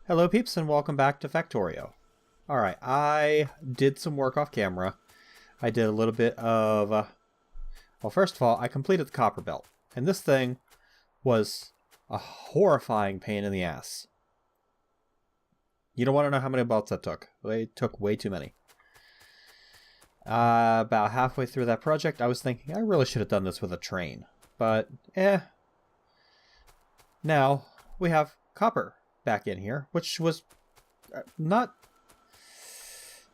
Hello peeps and welcome back to Factorio. Alright, I did some work off camera. I did a little bit of... well, first of all, I completed the copper belt. And this thing was a horrifying pain in the ass. You don't want to know how many belts that took. They took way too many. About halfway through that project, I was thinking I really should have done this with a train. But, Now, we have copper back in here, which was not...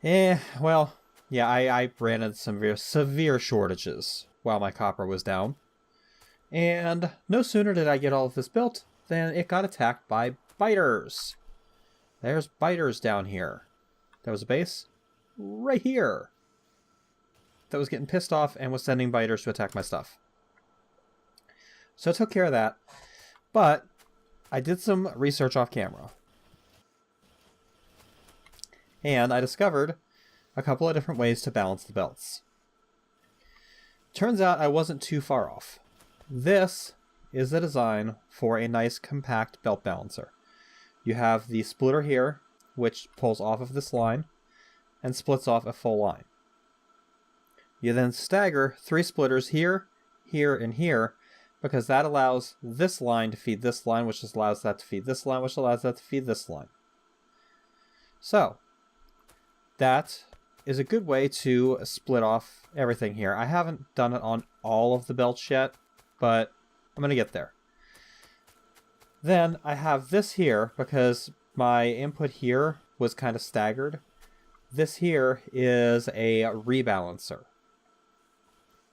well, yeah, I ran into some severe shortages while my copper was down. And no sooner did I get all of this built than it got attacked by biters. There's biters down here. There was a base right here that was getting pissed off and was sending biters to attack my stuff. So I took care of that, but I did some research off camera. And I discovered a couple of different ways to balance the belts. Turns out I wasn't too far off. This is the design for a nice compact belt balancer. You have the splitter here, which pulls off of this line and splits off a full line. You then stagger 3 splitters here, here, and here, because that allows this line to feed this line, which allows that to feed this line, which allows that to feed this line. So, that is a good way to split off everything here. I haven't done it on all of the belts yet, but I'm going to get there. Then I have this here, because my input here was kind of staggered. This here is a rebalancer.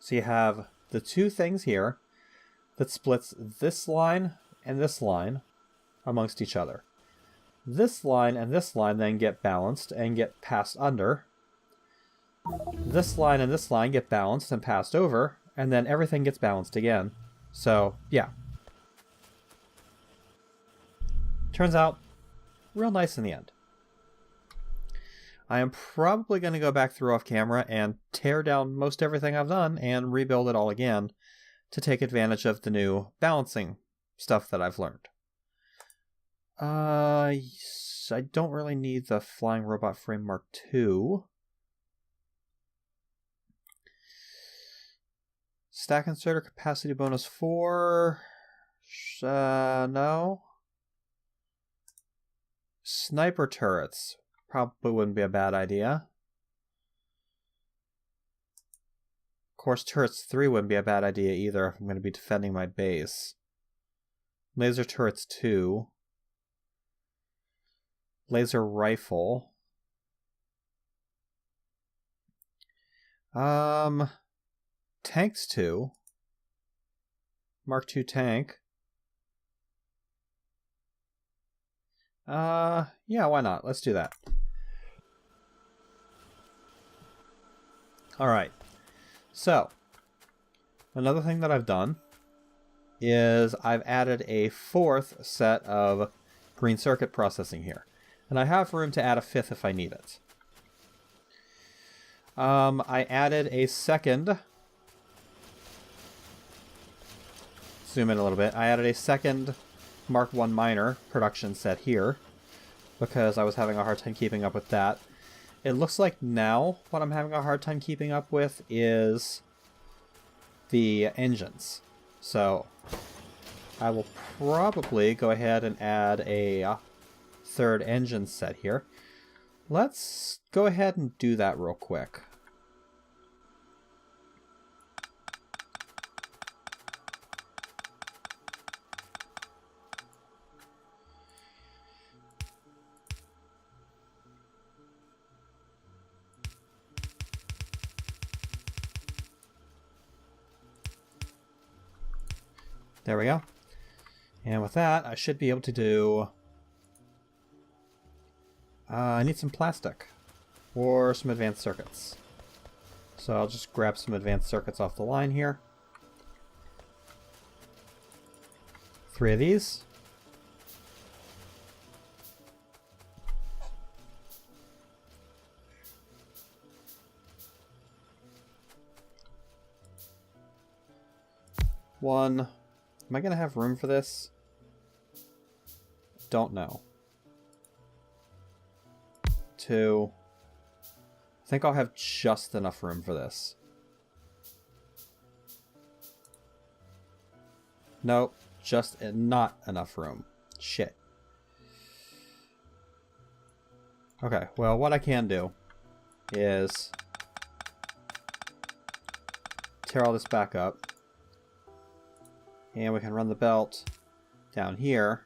So you have the 2 things here that splits this line and this line amongst each other. This line and this line then get balanced and get passed under. This line and this line get balanced and passed over, and then everything gets balanced again. So, yeah. Turns out, real nice in the end. I am probably going to go back through off camera and tear down most everything I've done and rebuild it all again to take advantage of the new balancing stuff that I've learned. I don't really need the Flying Robot Frame Mark II. Stack inserter capacity bonus 4. No. Sniper turrets. Probably wouldn't be a bad idea. Of course, turrets 3 wouldn't be a bad idea either if I'm going to be defending my base. Laser turrets 2. Laser rifle. Tanks 2. Mark II tank. Yeah, why not? Let's do that. Alright. So, another thing that I've done is I've added a 4th set of green circuit processing here. And I have room to add a 5th if I need it. I added a second... Zoom in a little bit. I added a second Mark I miner production set here because I was having a hard time keeping up with that. It looks like now what I'm having a hard time keeping up with is the engines. So I will probably go ahead and add a 3rd engine set here. Let's go ahead and do that real quick. There we go. And with that, I should be able to do... I need some plastic. Or some advanced circuits. So I'll just grab some advanced circuits off the line here. 3 of these. One. Am I going to have room for this? Don't know. 2. I think I'll have just enough room for this. Nope, just not enough room. Shit. Okay, well, what I can do is tear all this back up. And we can run the belt down here.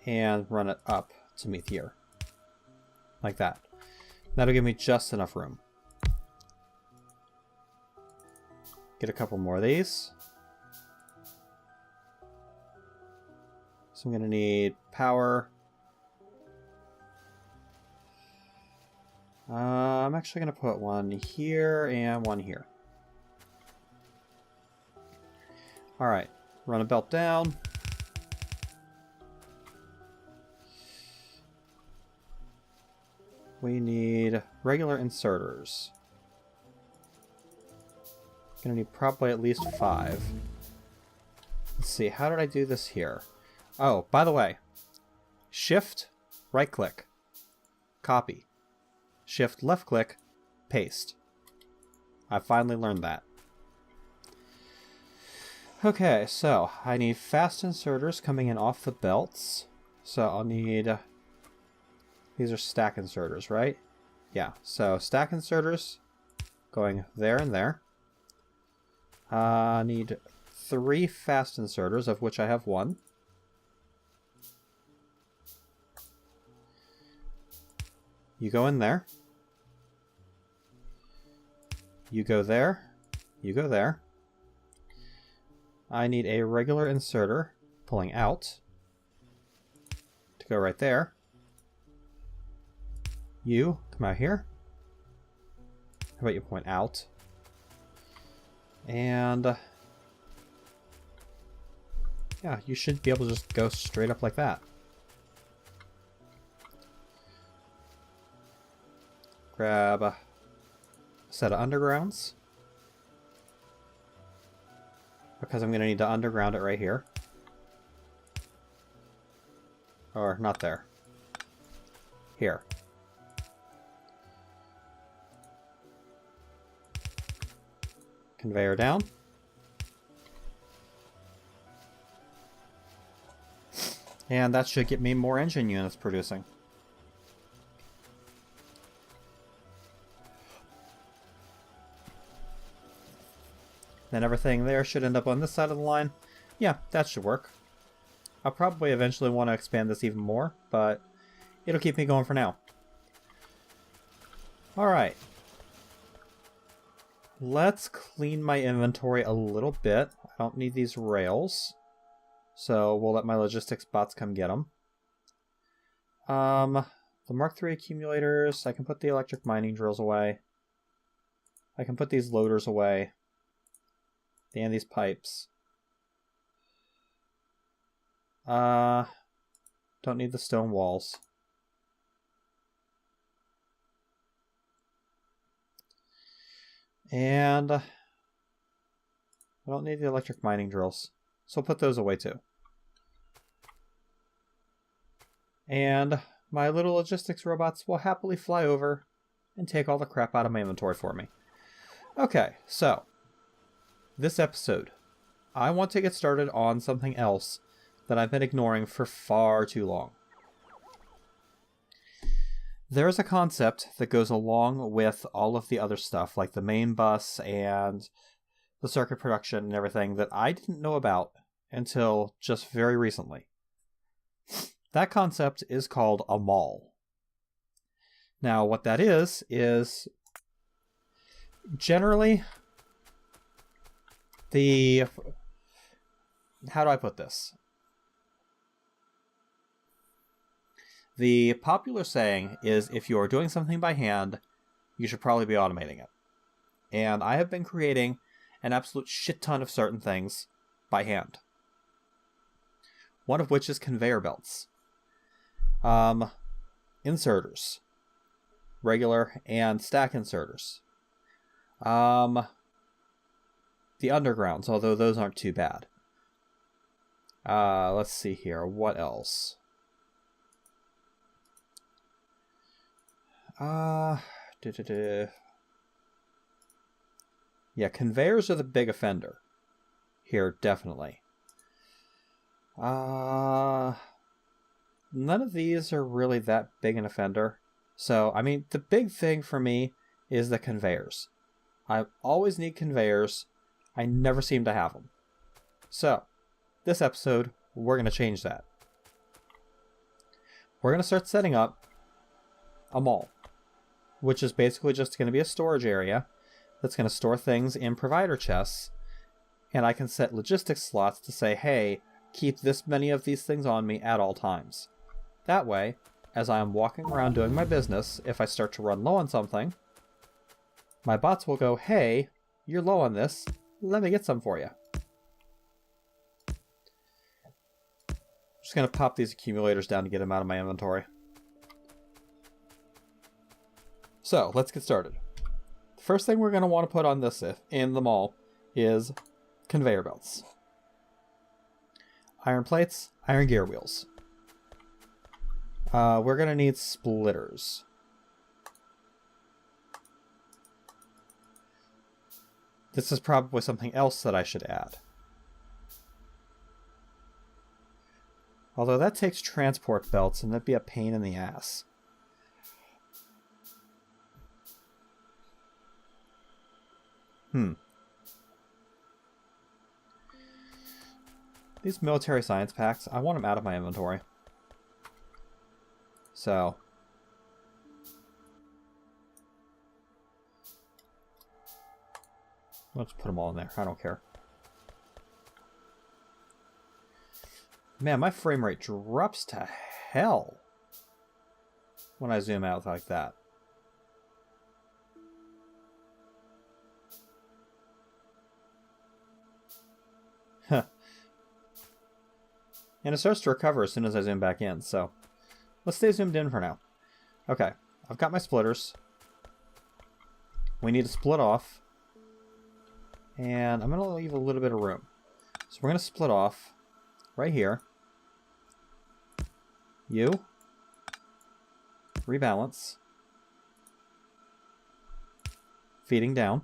And run it up to meet here. Like that. That'll give me just enough room. Get a couple more of these. So I'm going to need power. I'm actually going to put one here and one here. Alright, run a belt down. We need regular inserters. Gonna need probably at least 5. Let's see, how did I do this here? Oh, by the way, Shift, right click, copy. Shift, left click, paste. I finally learned that. Okay, so I need fast inserters coming in off the belts. So I'll need... These are stack inserters, right? Yeah, so stack inserters going there and there. I need 3 fast inserters, of which I have 1. You go in there. You go there. You go there. I need a regular inserter pulling out to go right there. You come out here. How about you point out? And yeah, you should be able to just go straight up like that. Grab a set of undergrounds, because I'm going to need to underground it right here. Or not there. Here. Conveyor down. And that should get me more engine units producing. Then everything there should end up on this side of the line. Yeah, that should work. I'll probably eventually want to expand this even more, but it'll keep me going for now. Alright. Let's clean my inventory a little bit. I don't need these rails, so we'll let my logistics bots come get them. The Mark III accumulators, I can put the electric mining drills away. I can put these loaders away. And these pipes. Don't need the stone walls. And I don't need the electric mining drills, so I'll put those away too. And my little logistics robots will happily fly over and take all the crap out of my inventory for me. Okay, so this episode, I want to get started on something else that I've been ignoring for far too long. There's a concept that goes along with all of the other stuff, like the main bus and the circuit production and everything, that I didn't know about until just very recently. That concept is called a mall. Now, what that is generally how do I put this? The popular saying is, if you are doing something by hand, you should probably be automating it. And I have been creating an absolute shit ton of certain things by hand. One of which is conveyor belts. Inserters. Regular and stack inserters. The undergrounds, although those aren't too bad. Let's see here. What else? Yeah, conveyors are the big offender here, definitely. None of these are really that big an offender. So, I mean, the big thing for me is the conveyors. I always need conveyors. I never seem to have them. So, this episode, we're going to change that. We're going to start setting up a mall, which is basically just going to be a storage area that's going to store things in provider chests, and I can set logistics slots to say, hey, keep this many of these things on me at all times. That way, as I am walking around doing my business, if I start to run low on something, my bots will go, hey, you're low on this, let me get some for you. Just going to pop these accumulators down to get them out of my inventory. So, let's get started. The first thing we're going to want to put on this in the mall is conveyor belts. Iron plates, iron gear wheels. We're going to need splitters. This is probably something else that I should add. Although that takes transport belts, and that'd be a pain in the ass. These military science packs, I want them out of my inventory. So, let's put them all in there. I don't care. Man, my frame rate drops to hell when I zoom out like that. Huh. And it starts to recover as soon as I zoom back in, so let's stay zoomed in for now. Okay, I've got my splitters. We need to split off. And I'm going to leave a little bit of room. So we're going to split off right here. You. Rebalance. Feeding down.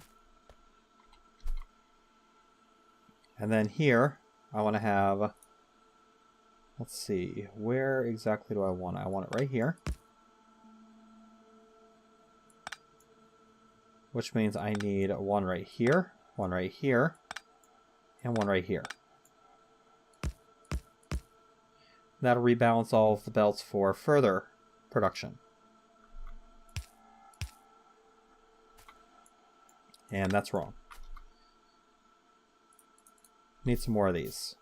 And then here, I want to have... Let's see, where exactly do I want it? I want it right here. Which means I need one right here, and one right here. That'll rebalance all of the belts for further production. And that's wrong. Need some more of these.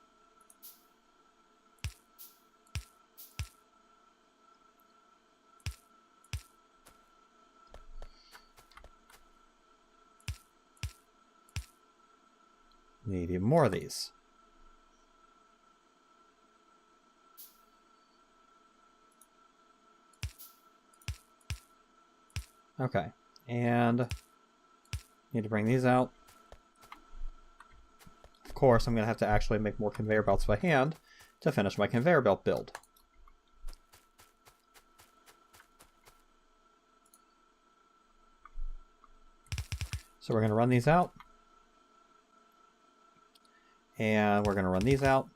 Need even more of these. Okay, and need to bring these out. Of course, I'm going to have to actually make more conveyor belts by hand to finish my conveyor belt build. So we're going to run these out. And we're going to run these out.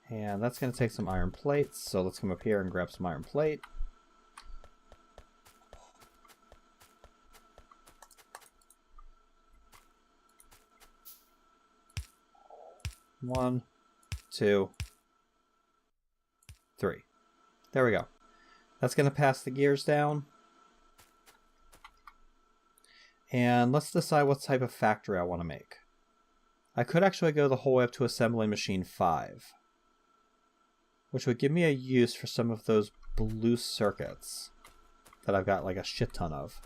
And that's going to take some iron plates. So let's come up here and grab some iron plate. One, two, three. There we go. That's going to pass the gears down. And let's decide what type of factory I want to make. I could actually go the whole way up to assembly machine 5. Which would give me a use for some of those blue circuits that I've got like a shit ton of.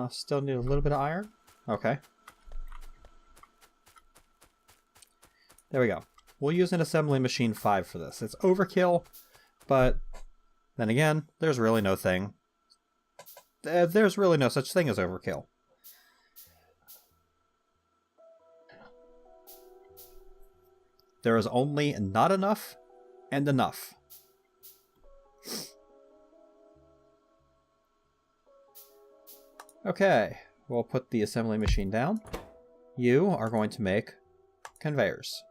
Still need a little bit of iron. Okay. There we go. We'll use an assembly machine 5 for this. It's overkill, but then again, there's really no thing. There's really no such thing as overkill. There is only not enough and enough. Okay, we'll put the assembly machine down. You are going to make conveyors.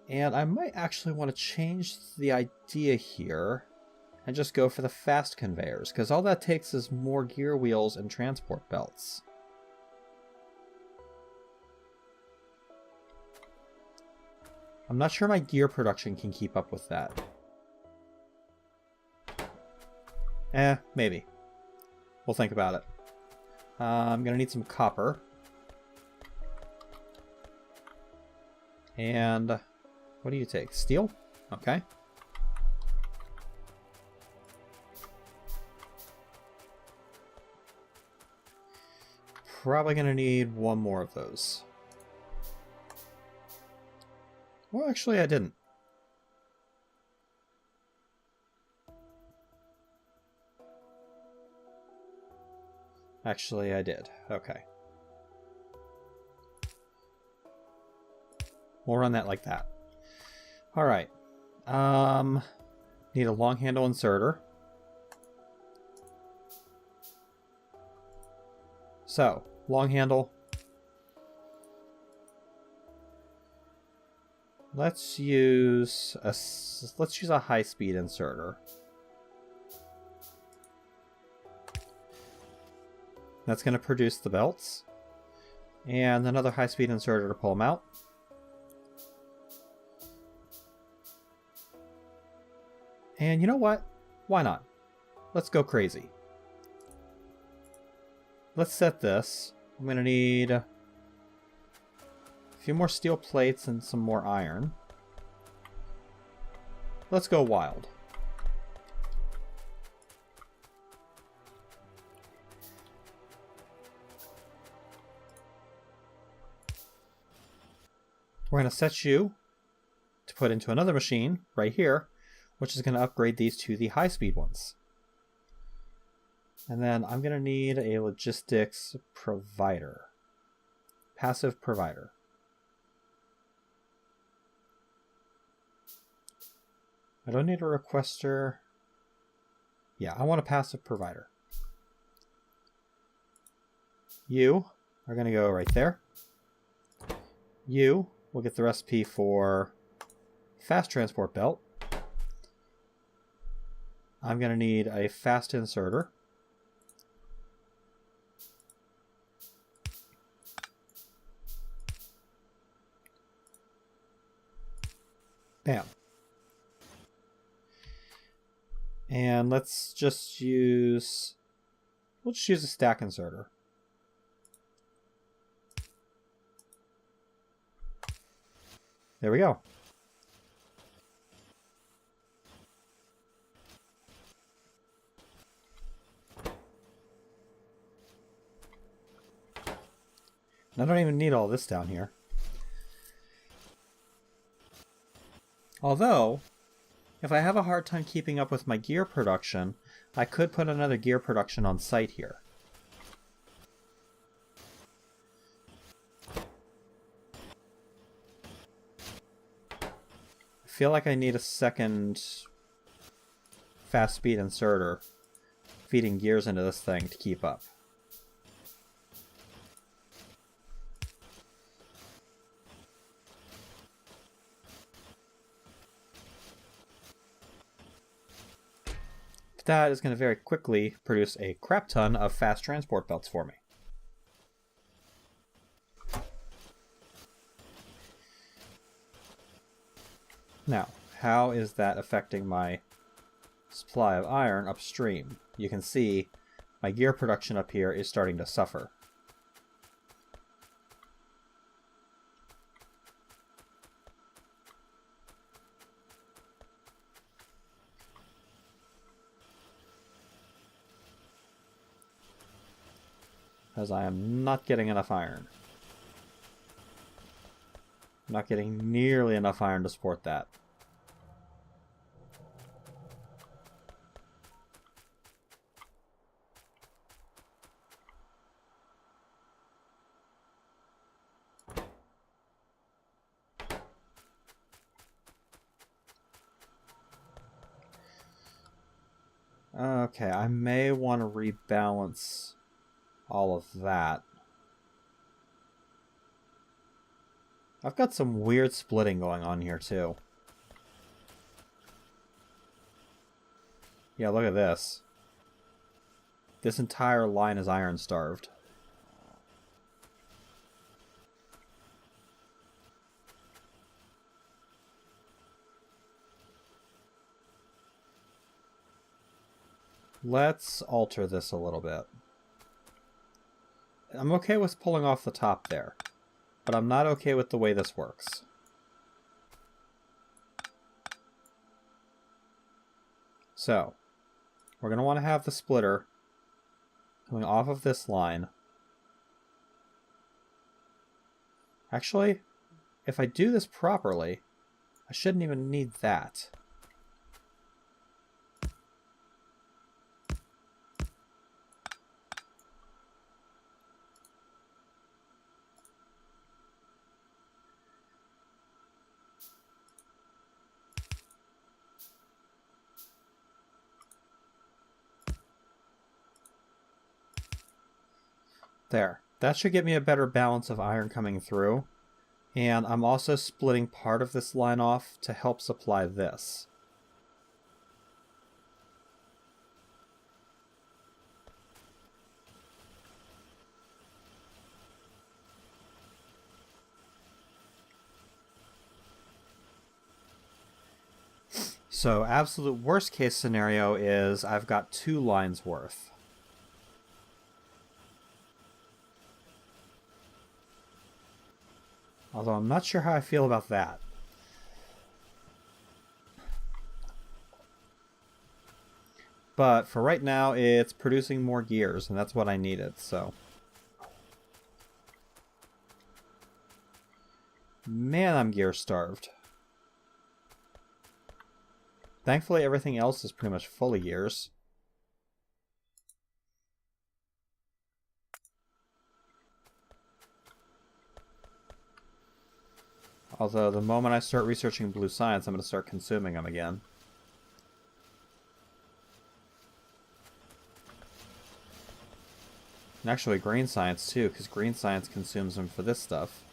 And I might actually want to change the idea here and just go for the fast conveyors, because all that takes is more gear wheels and transport belts. I'm not sure my gear production can keep up with that. Maybe. We'll think about it. I'm going to need some copper. And what do you take? Steel? Okay. Probably going to need one more of those. Well, actually, I didn't. Actually, I did. Okay. We'll run that like that. Alright. Need a long handle inserter. So, long handle. Let's use a high-speed inserter. That's going to produce the belts. And another high-speed inserter to pull them out. And you know what? Why not? Let's go crazy. Let's set this. I'm going to need a few more steel plates and some more iron. Let's go wild. We're going to set you to put into another machine right here, which is going to upgrade these to the high-speed ones. And then I'm going to need a logistics provider. Passive provider. I don't need a requester. Yeah, I want a passive provider. You are going to go right there. You will get the recipe for fast transport belt. I'm going to need a fast inserter. Bam. And let's just use... We'll just use a stack inserter. There we go. And I don't even need all this down here. Although, if I have a hard time keeping up with my gear production, I could put another gear production on site here. I feel like I need a second fast speed inserter feeding gears into this thing to keep up. That is going to very quickly produce a crap ton of fast transport belts for me. Now, how is that affecting my supply of iron upstream? You can see my gear production up here is starting to suffer. As I am not getting enough iron. I'm not getting nearly enough iron to support that. Okay, I may want to rebalance all of that. I've got some weird splitting going on here, too. Yeah, look at this. This entire line is iron-starved. Let's alter this a little bit. I'm okay with pulling off the top there, but I'm not okay with the way this works. So, we're going to want to have the splitter coming off of this line. Actually, if I do this properly, I shouldn't even need that. There. That should get me a better balance of iron coming through. And I'm also splitting part of this line off to help supply this. So, absolute worst case scenario is I've got 2 lines worth. Although I'm not sure how I feel about that. But for right now, it's producing more gears, and that's what I needed, so. Man, I'm gear starved. Thankfully, everything else is pretty much full of gears. Although, the moment I start researching blue science, I'm going to start consuming them again. And actually, green science too, because green science consumes them for this stuff.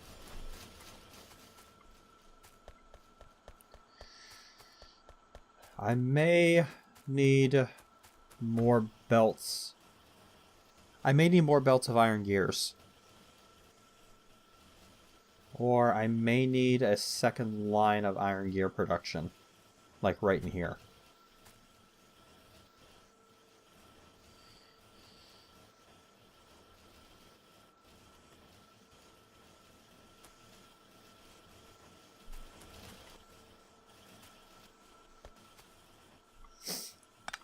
I may need more belts. I may need more belts of iron gears. Or I may need a second line of iron gear production. Like right in here.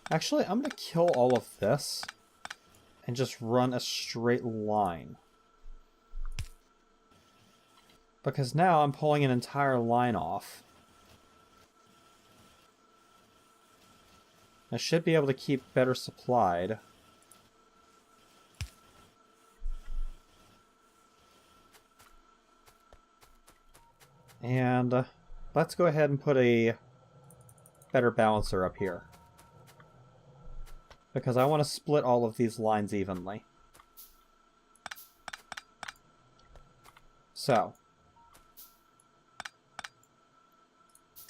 Actually, I'm going to kill all of this and just run a straight line. Because now I'm pulling an entire line off. I should be able to keep better supplied. And let's go ahead and put a better balancer up here. Because I want to split all of these lines evenly. So.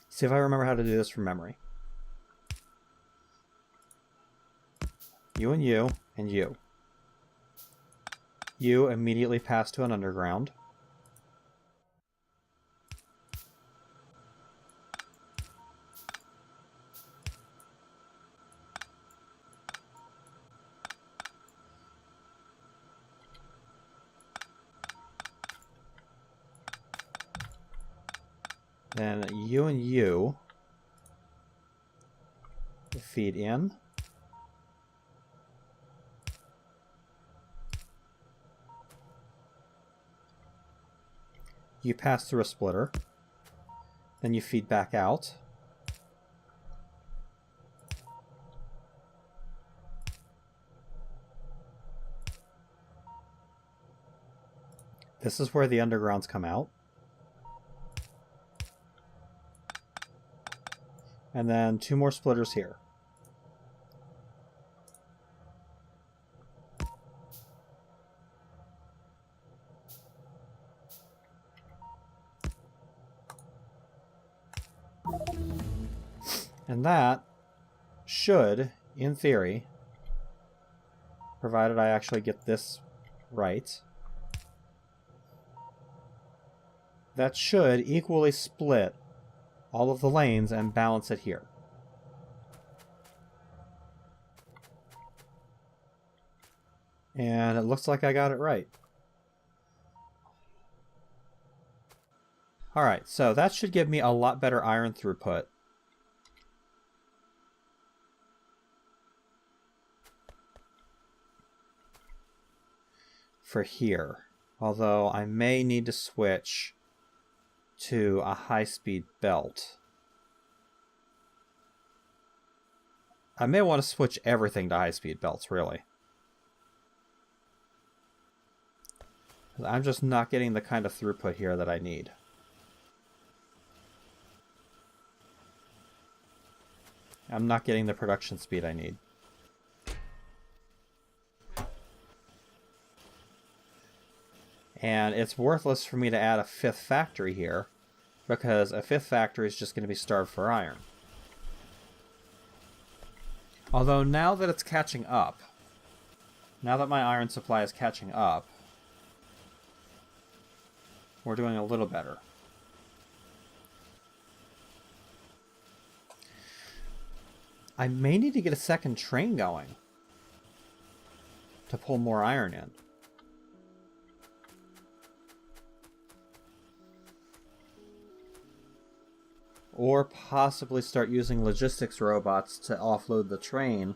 See if I remember how to do this from memory. You and you, and you. You immediately pass to an underground. Then you and you feed in. you pass through a splitter, then you feed back out. This is where the undergrounds come out. And then 2 more splitters here. And that should, in theory, provided I actually get this right, that should equally split all of the lanes and balance it here. And it looks like I got it right. Alright, so that should give me a lot better iron throughput. For here. Although I may need to switch to a high-speed belt. I may want to switch everything to high-speed belts, really. I'm just not getting the kind of throughput here that I need. I'm not getting the production speed I need. And it's worthless for me to add a 5th factory here, because a 5th factory is just going to be starved for iron. Although now that it's catching up, now that my iron supply is catching up, we're doing a little better. I may need to get a second train going to pull more iron in. Or possibly start using logistics robots to offload the train,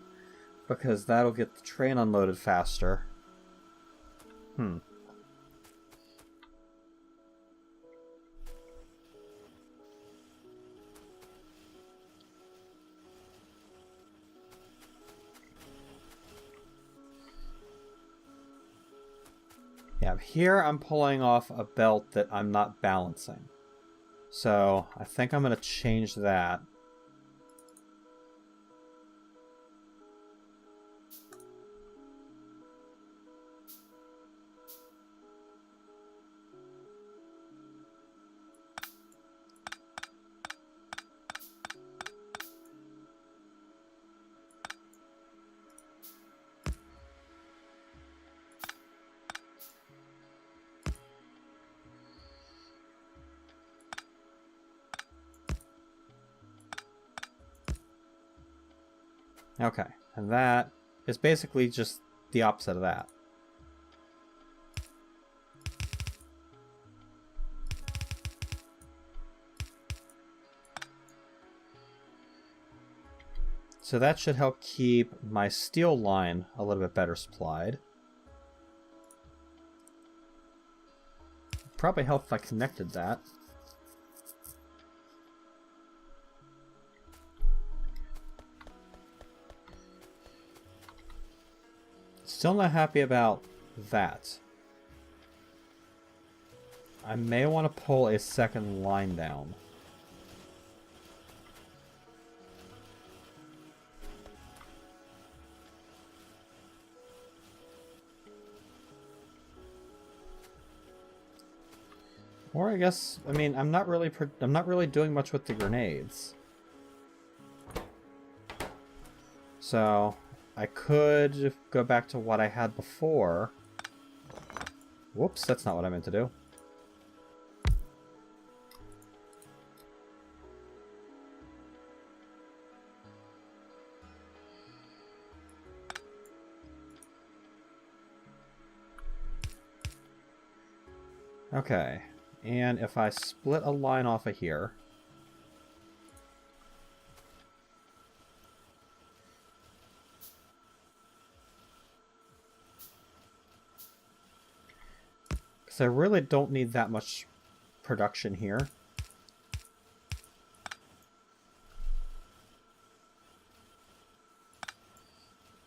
because that'll get the train unloaded faster. Yeah, here I'm pulling off a belt that I'm not balancing. So I think I'm going to change that. Okay, and that is basically just the opposite of that. So that should help keep my steel line a little bit better supplied. Probably help if I connected that. Still not happy about that. I may want to pull a second line down. Or I guess, I mean, I'm not really doing much with the grenades. So I could go back to what I had before. Whoops, that's not what I meant to do. Okay, and if I split a line off of here, because I really don't need that much production here.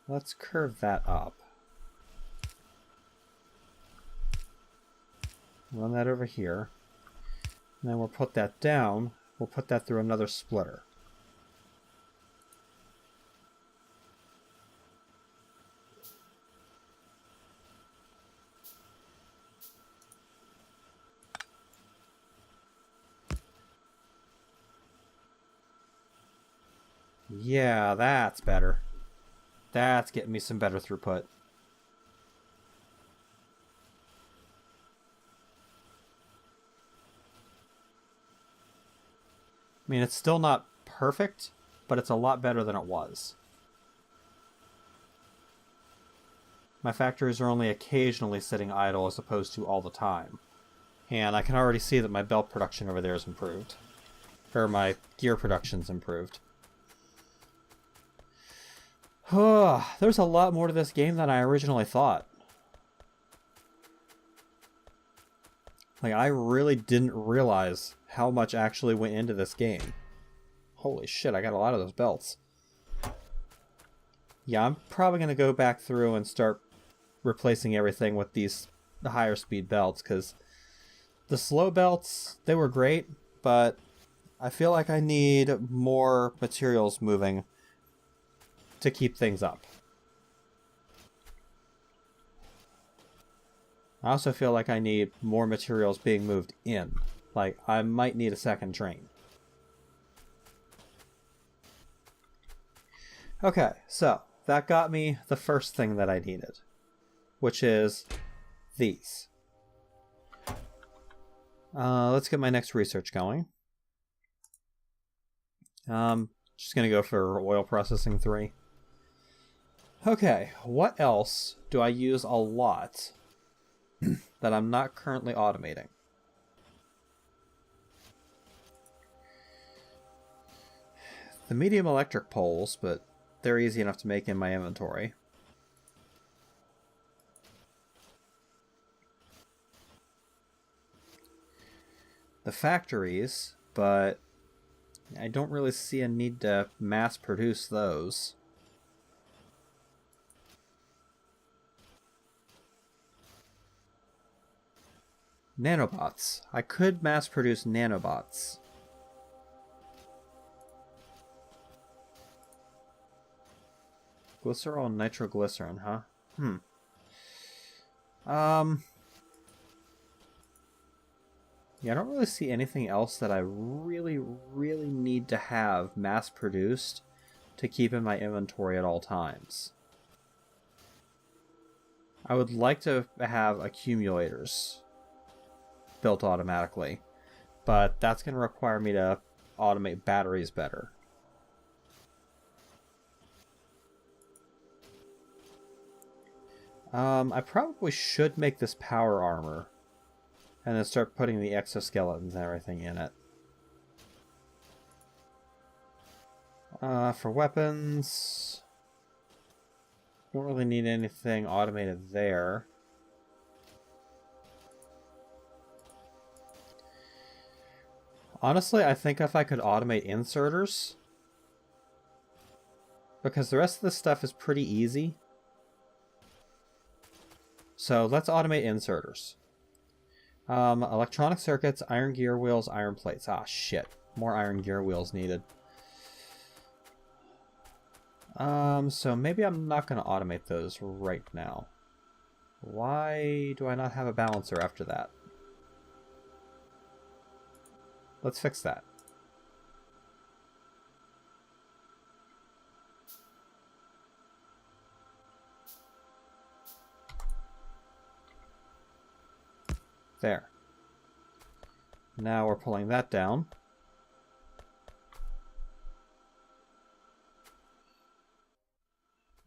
Let's curve that up. Run that over here. And then we'll put that down. We'll put that through another splitter. Yeah, that's better. That's getting me some better throughput. I mean, it's still not perfect, but it's a lot better than it was. My factories are only occasionally sitting idle as opposed to all the time. And I can already see that my belt production over there is improved. Or my gear production's improved. There's a lot more to this game than I originally thought. Like, I really didn't realize how much actually went into this game. Holy shit, I got a lot of those belts. Yeah, I'm probably going to go back through and start replacing everything with the higher speed belts, because the slow belts, they were great, but I feel like I need more materials moving to keep things up. I also feel like I need more materials being moved in. Like, I might need a second train. Okay, so that got me the first thing that I needed, which is these. Let's get my next research going. Just gonna go for oil processing 3. Okay, what else do I use a lot that I'm not currently automating? The medium electric poles, but they're easy enough to make in my inventory. The factories, but I don't really see a need to mass produce those. Nanobots. I could mass produce nanobots. Glycerol and nitroglycerin, huh? Yeah, I don't really see anything else that I really need to have mass produced to keep in my inventory at all times. I would like to have accumulators built automatically, but that's going to require me to automate batteries better. I probably should make this power armor and then start putting the exoskeletons and everything in it. For weapons, don't really need anything automated there. Honestly, I think if I could automate inserters, because the rest of this stuff is pretty easy. So let's automate inserters. Electronic circuits, iron gear wheels, iron plates. Ah, shit. More iron gear wheels needed. So maybe I'm not going to automate those right now. Why do I not have a balancer after that? Let's fix that. There. Now we're pulling that down.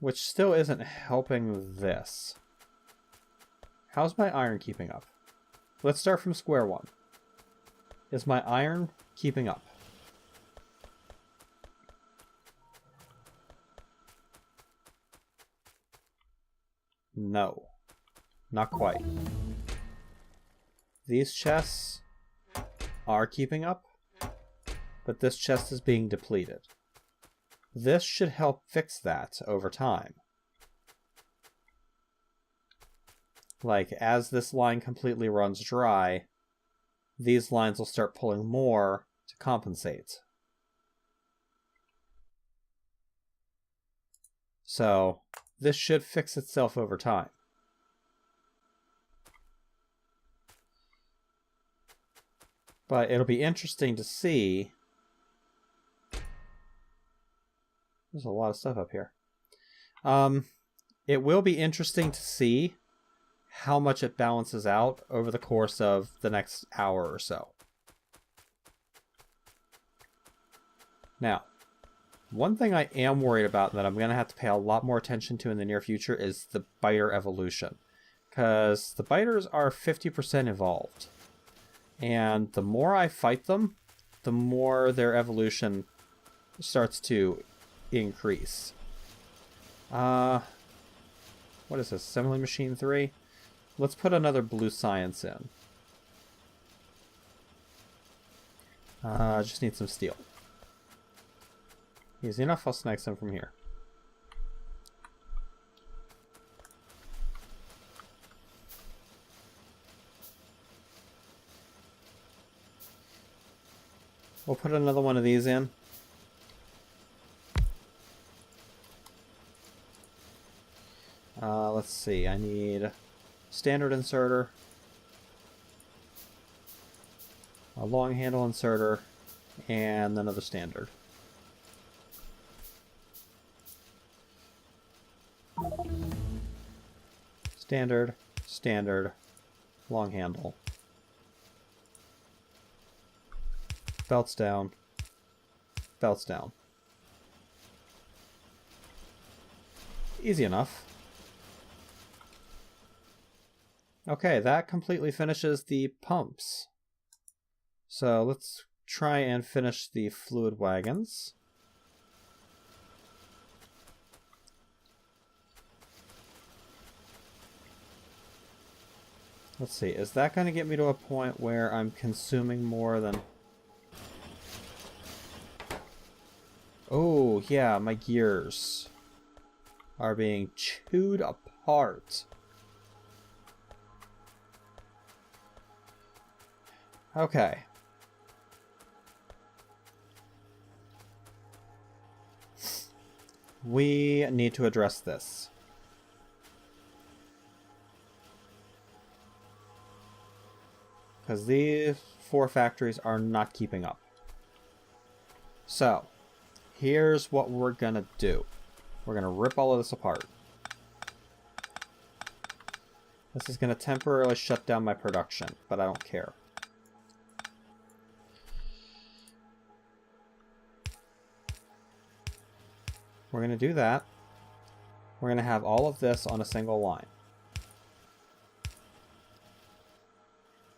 Which still isn't helping this. How's my iron keeping up? Let's start from square one. Is my iron keeping up? No. Not quite. These chests are keeping up, but this chest is being depleted. This should help fix that over time. Like, as this line completely runs dry, these lines will start pulling more to compensate. So, this should fix itself over time. But it'll be interesting to see. There's a lot of stuff up here. It will be interesting to see how much it balances out over the course of the next hour or so. Now, one thing I am worried about that I'm going to have to pay a lot more attention to in the near future is the biter evolution. Because the biters are 50% evolved. And the more I fight them, the more their evolution starts to increase. What is this? Assembly Machine 3? Let's put another blue science in. Just need some steel. Easy enough, I'll snag some from here. We'll put another one of these in. Let's see, I need standard inserter, a long handle inserter, and another standard. Standard, standard, long handle. Belts down, belts down. Easy enough. Okay, that completely finishes the pumps. So let's try and finish the fluid wagons. Let's see, is that going to get me to a point where I'm consuming more than... Oh, yeah, my gears are being chewed apart. Okay. We need to address this. Because these 4 factories are not keeping up. So, here's what we're gonna do. We're gonna rip all of this apart. This is gonna temporarily shut down my production, but I don't care. We're going to do that. We're going to have all of this on a single line.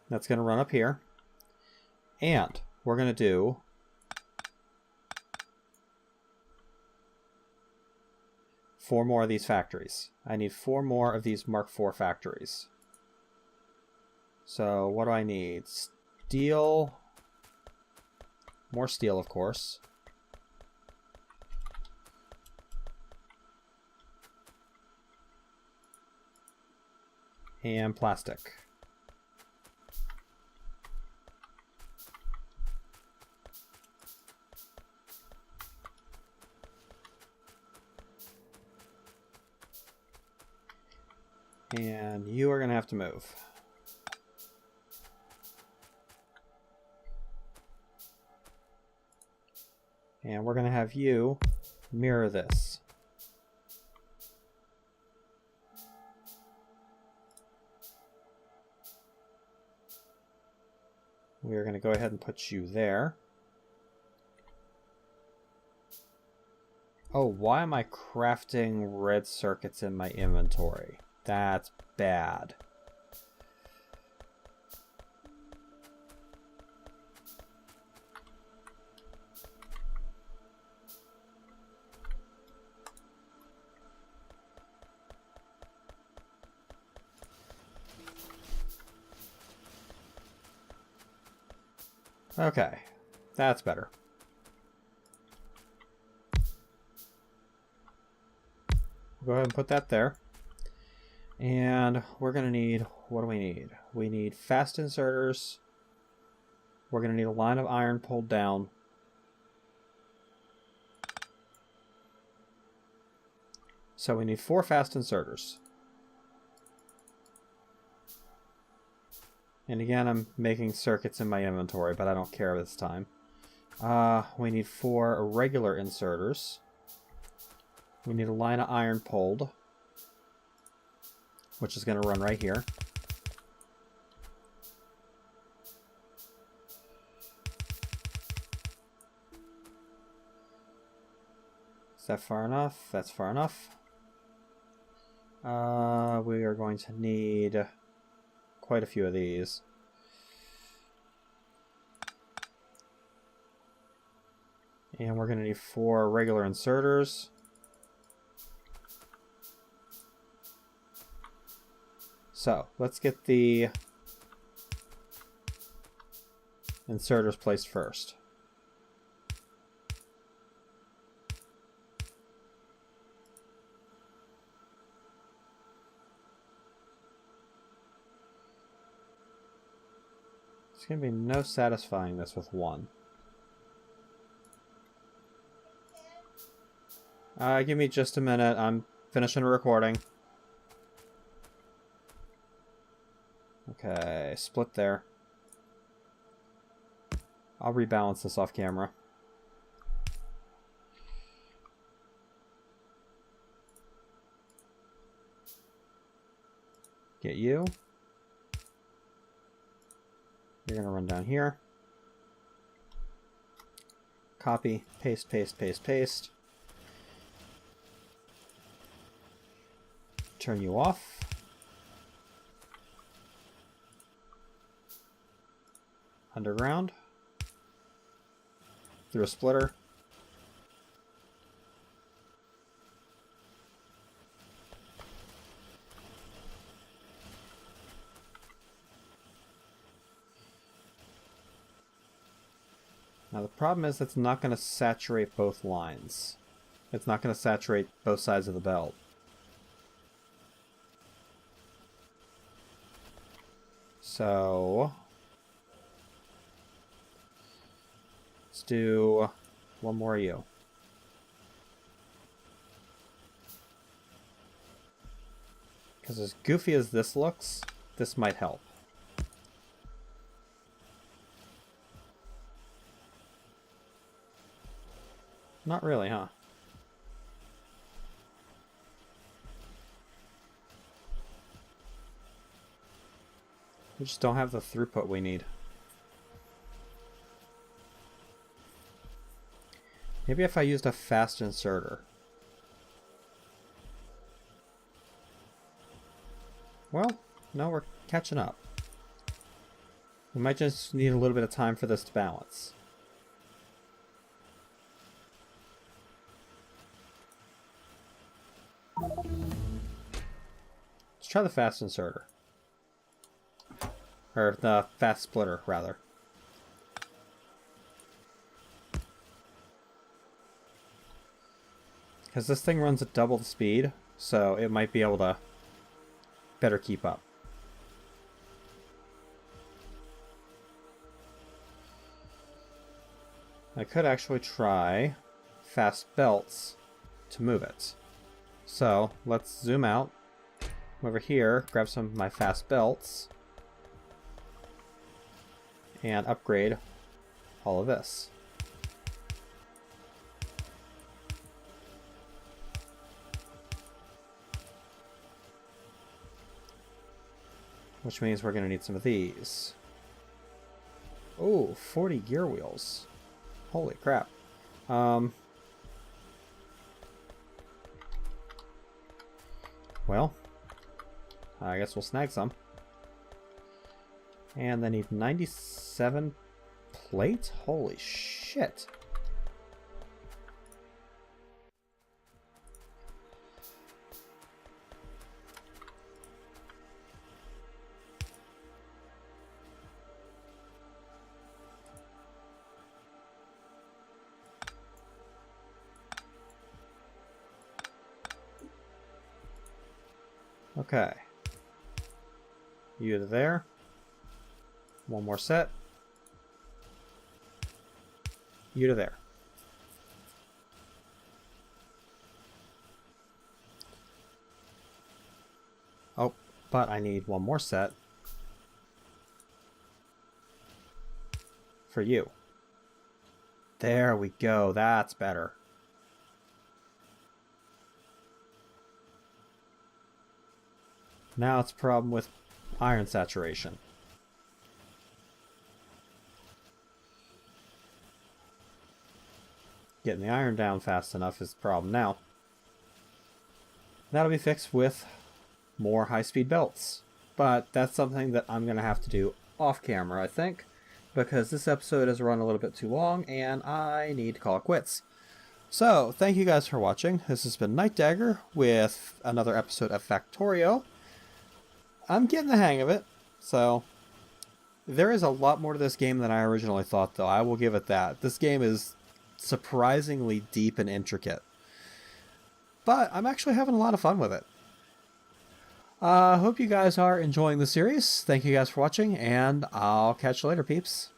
That's going to run up here. And we're going to do four more of these factories. I need 4 more of these Mark IV factories. So what do I need? Steel. More steel, of course. And plastic. And you are going to have to move. And we're going to have you mirror this. We are going to go ahead and put you there. Oh, why am I crafting red circuits in my inventory? That's bad. Okay, that's better. Go ahead and put that there. And we're going to need, what do we need? We need fast inserters. We're going to need a line of iron pulled down. So we need 4 fast inserters. And again, I'm making circuits in my inventory, but I don't care this time. We need 4 regular inserters. We need a line of iron pulled, which is going to run right here. Is that far enough? That's far enough. We are going to need quite a few of these. And we're going to need 4 regular inserters. So, let's get the inserters placed first. There's going to be no satisfying this with 1. Give me just a minute. I'm finishing a recording. Okay, split there. I'll rebalance this off camera. Get you. You're going to run down here. Copy, paste, paste, paste, paste. Turn you off. Underground. Through a splitter. Now the problem is it's not going to saturate both lines. It's not going to saturate both sides of the belt. So let's do 1 more of you. Because as goofy as this looks, this might help. Not really, huh? We just don't have the throughput we need. Maybe if I used a fast inserter. Well, no, we're catching up. We might just need a little bit of time for this to balance. Let's try the fast inserter. Or the fast splitter, rather. Because this thing runs at double the speed, so it might be able to better keep up. I could actually try fast belts to move it. So let's zoom out over here, grab some of my fast belts, and upgrade all of this. Which means we're going to need some of these. Oh, 40 gear wheels. Holy crap. Well, I guess we'll snag some. And I need 97 plate? Holy shit. Okay. You to there. One more set. You to there. Oh, but I need one more set for you. There we go. That's better. Now it's a problem with iron saturation. Getting the iron down fast enough is the problem now. That'll be fixed with more high-speed belts. But that's something that I'm going to have to do off camera, I think, because this episode has run a little bit too long and I need to call it quits. So, thank you guys for watching. This has been Night Dagger with another episode of Factorio. I'm getting the hang of it, so there is a lot more to this game than I originally thought, though. I will give it that. This game is surprisingly deep and intricate. But I'm actually having a lot of fun with it. Hope you guys are enjoying the series. Thank you guys for watching, and I'll catch you later, peeps.